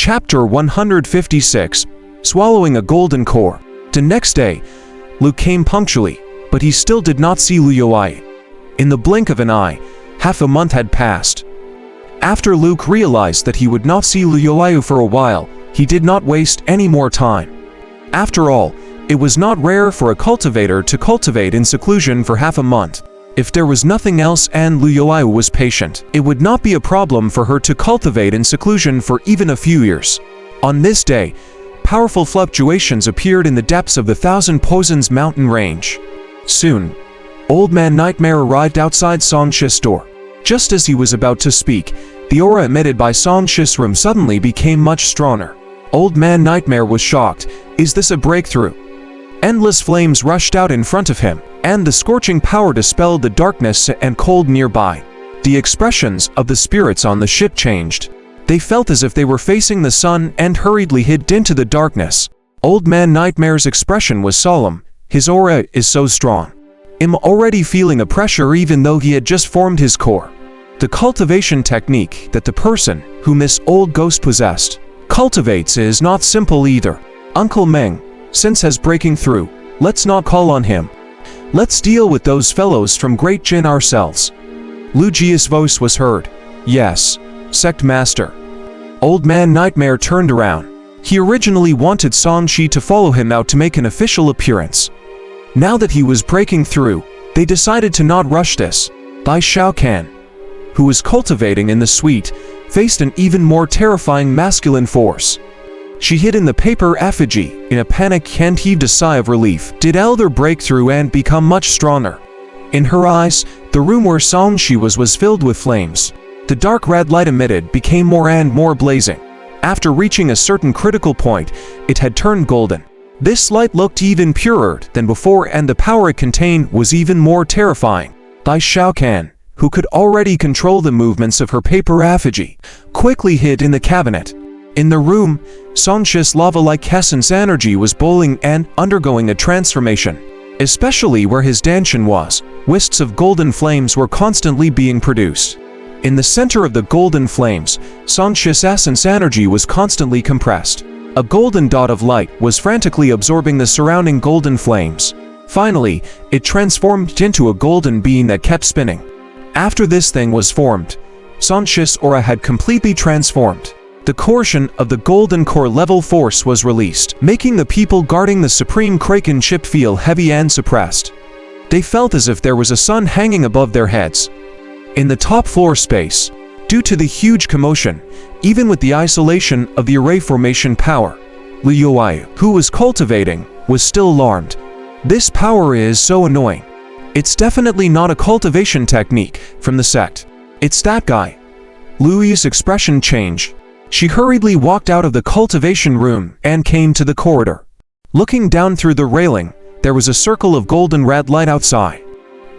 Chapter 156, Swallowing a Golden Core. The next day, Luke came punctually, but he still did not see Liu Yuai. In the blink of an eye, half a month had passed. After Luke realized that he would not see Liu Yuai for a while, he did not waste any more time. After all, it was not rare for a cultivator to cultivate in seclusion for half a month. If there was nothing else and Liu Yuai was patient, it would not be a problem for her to cultivate in seclusion for even a few years. On this day, powerful fluctuations appeared in the depths of the Thousand Poisons mountain range. Soon, Old Man Nightmare arrived outside Song Shi's door. Just as he was about to speak, the aura emitted by Song Shi's room suddenly became much stronger. Old Man Nightmare was shocked. Is this a breakthrough? Endless flames rushed out in front of him, and the scorching power dispelled the darkness and cold nearby. The expressions of the spirits on the ship changed. They felt as if they were facing the sun and hurriedly hid into the darkness. Old Man Nightmare's expression was solemn. His aura is so strong. I'm already feeling a pressure even though he had just formed his core. The cultivation technique that the person whom this old ghost possessed cultivates is not simple either. Uncle Meng, since has breaking through, let's not call on him. Let's deal with those fellows from Great Jin ourselves. Lu Jia's voice was heard. Yes, Sect Master. Old Man Nightmare turned around. He originally wanted Song Shi to follow him out to make an official appearance. Now that he was breaking through, they decided to not rush this. Bai Xiaocan, who was cultivating in the suite, faced an even more terrifying masculine force. She hid in the paper effigy in a panic and heaved a sigh of relief. Did Elder break through and become much stronger? In her eyes, the room where Song Shi was filled with flames. The dark red light emitted became more and more blazing. After reaching a certain critical point, it had turned golden. This light looked even purer than before and the power it contained was even more terrifying. Bai Xiaocan, who could already control the movements of her paper effigy, quickly hid in the cabinet. In the room, Song Shi's lava-like essence energy was boiling and undergoing a transformation. Especially where his danshan was, wisps of golden flames were constantly being produced. In the center of the golden flames, Song Shi's essence energy was constantly compressed. A golden dot of light was frantically absorbing the surrounding golden flames. Finally, it transformed into a golden beam that kept spinning. After this thing was formed, Song Shi's aura had completely transformed. The portion of the golden core level force was released, making the people guarding the Supreme Kraken ship feel heavy and suppressed. They felt as if there was a sun hanging above their heads. In the top floor space, due to the huge commotion, even with the isolation of the array formation power, Liu Yuai, who was cultivating, was still alarmed. This power is so annoying. It's definitely not a cultivation technique from the sect. It's that guy. Lui's expression changed. She hurriedly walked out of the cultivation room and came to the corridor. Looking down through the railing, there was a circle of golden red light outside.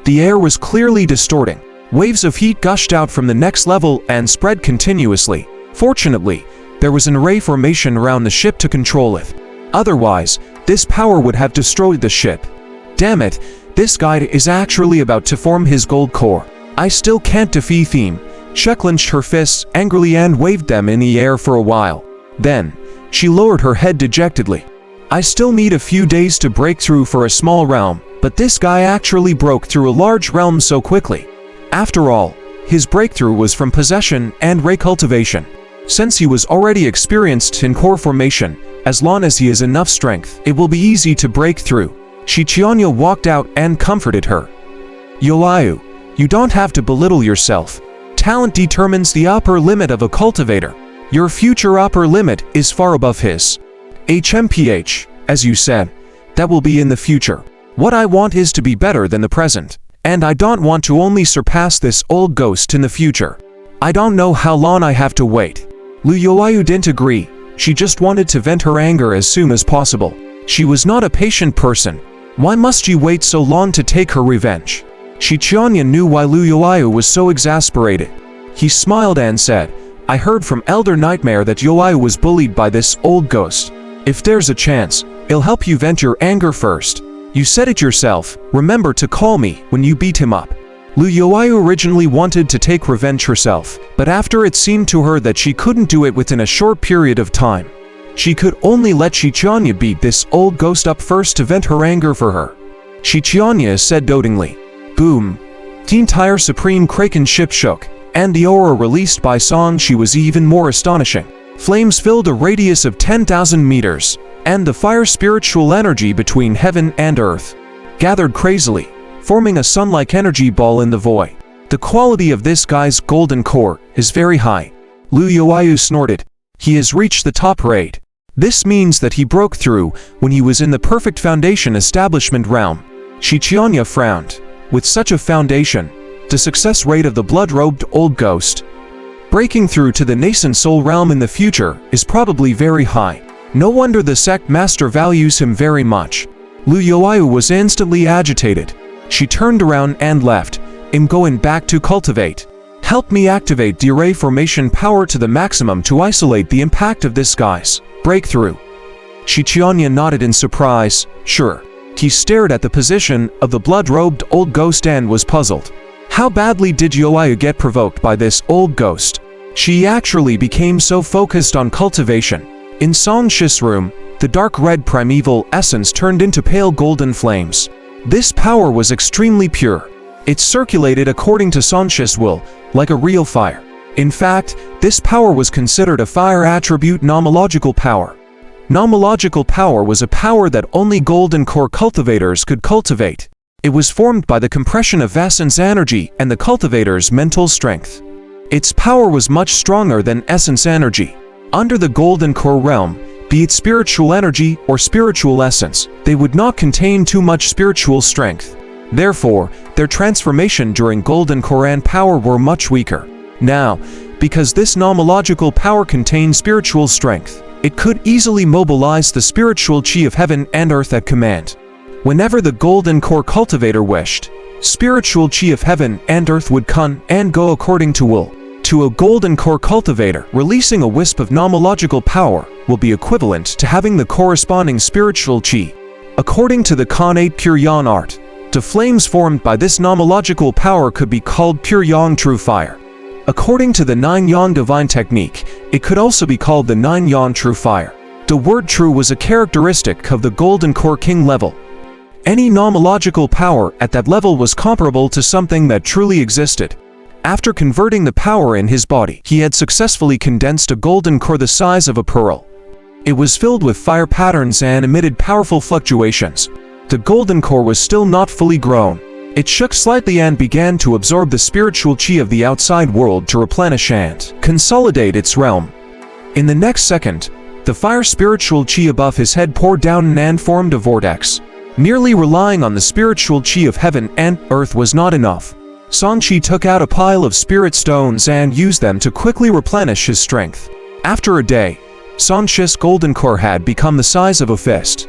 The air was clearly distorting. Waves of heat gushed out from the next level and spread continuously. Fortunately, there was an array formation around the ship to control it. Otherwise, this power would have destroyed the ship. Damn it, this guy is actually about to form his gold core. I still can't defeat him. She clenched her fists angrily and waved them in the air for a while. Then, she lowered her head dejectedly. I still need a few days to break through for a small realm, but this guy actually broke through a large realm so quickly. After all, his breakthrough was from possession and recultivation. Since he was already experienced in core formation, as long as he has enough strength, it will be easy to break through. Shi Qianyu walked out and comforted her. Yuai, you don't have to belittle yourself. Talent determines the upper limit of a cultivator. Your future upper limit is far above his. HMPH, as you said, that will be in the future. What I want is to be better than the present. And I don't want to only surpass this old ghost in the future. I don't know how long I have to wait. Liu Yuai didn't agree. She just wanted to vent her anger as soon as possible. She was not a patient person. Why must she wait so long to take her revenge? Shi Qianyu knew why Liu Yuai was so exasperated. He smiled and said, I heard from Elder Nightmare that Yuai was bullied by this old ghost. If there's a chance, it'll help you vent your anger first. You said it yourself, remember to call me when you beat him up. Lu Yuyu originally wanted to take revenge herself, but after it seemed to her that she couldn't do it within a short period of time, she could only let Qiqianya beat this old ghost up first to vent her anger for her. Qiqianya said dotingly. Boom! The entire Supreme Kraken ship shook, and the aura released by Sanshi was even more astonishing. Flames filled a radius of 10,000 meters, and the fire spiritual energy between heaven and earth gathered crazily, forming a sun-like energy ball in the void. The quality of this guy's golden core is very high. Lu Yuyu snorted. He has reached the top rate. This means that he broke through when he was in the perfect foundation establishment realm. Qiqianya frowned. With such a foundation, the success rate of the blood-robed old ghost breaking through to the nascent soul realm in the future is probably very high. No wonder the sect master values him very much. Lu Yuyu was instantly agitated. She turned around and left. I'm going back to cultivate. Help me activate the array formation power to the maximum to isolate the impact of this guy's breakthrough. Qiqianya nodded in surprise. Sure. He stared at the position of the blood-robed old ghost and was puzzled. How badly did Yuyu get provoked by this old ghost? She actually became so focused on cultivation. In Sanshi's room, the dark red primeval essence turned into pale golden flames. This power was extremely pure. It circulated according to Sanshi's will, like a real fire. In fact, this power was considered a fire attribute nomological power. Nomological power was a power that only golden core cultivators could cultivate. It was formed by the compression of essence energy and the cultivator's mental strength. Its power was much stronger than essence energy. Under the golden core realm, be it spiritual energy or spiritual essence, they would not contain too much spiritual strength. Therefore, their transformation during golden core and power were much weaker. Now, because this nomological power contained spiritual strength, it could easily mobilize the spiritual chi of heaven and earth at command. Whenever the golden core cultivator wished, spiritual chi of heaven and earth would come and go according to will. To a golden core cultivator, releasing a wisp of nomological power will be equivalent to having the corresponding spiritual chi. According to the Khanate Pure Yang art, the flames formed by this nomological power could be called Pure Yang True Fire. According to the 9 Yang Divine Technique, it could also be called the 9 Yang True Fire. The word true was a characteristic of the golden core king level. Any nomological power at that level was comparable to something that truly existed. After converting the power in his body, he had successfully condensed a golden core the size of a pearl. It was filled with fire patterns and emitted powerful fluctuations. The golden core was still not fully grown. It shook slightly and began to absorb the spiritual chi of the outside world to replenish and consolidate its realm. In the next second, the fire spiritual chi above his head poured down and formed a vortex. Merely relying on the spiritual chi of heaven and earth was not enough. Sanshi took out a pile of spirit stones and used them to quickly replenish his strength. After a day, Sanshi's golden core had become the size of a fist.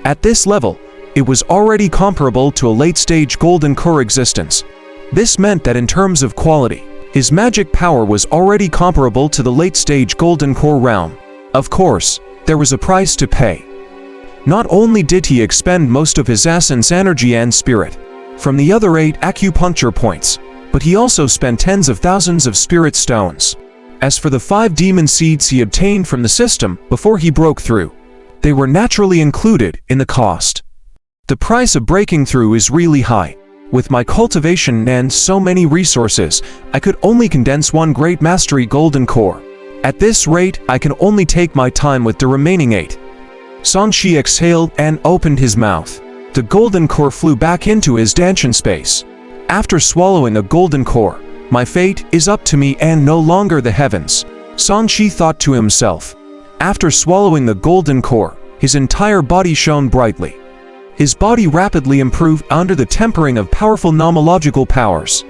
At this level, it was already comparable to a late-stage golden core existence. This meant that in terms of quality, his magic power was already comparable to the late-stage golden core realm. Of course, there was a price to pay. Not only did he expend most of his essence energy and spirit from the other 8 acupuncture points, but he also spent tens of thousands of spirit stones. As for the 5 demon seeds he obtained from the system before he broke through, they were naturally included in the cost. The price of breaking through is really high. With my cultivation and so many resources, I could only condense 1 great mastery golden core. At this rate, I can only take my time with the remaining 8. Sanshi exhaled and opened his mouth. The golden core flew back into his danshan space. After swallowing a golden core, my fate is up to me and no longer the heavens, Sanshi thought to himself. After swallowing the golden core, his entire body shone brightly. His body rapidly improved under the tempering of powerful nomological powers.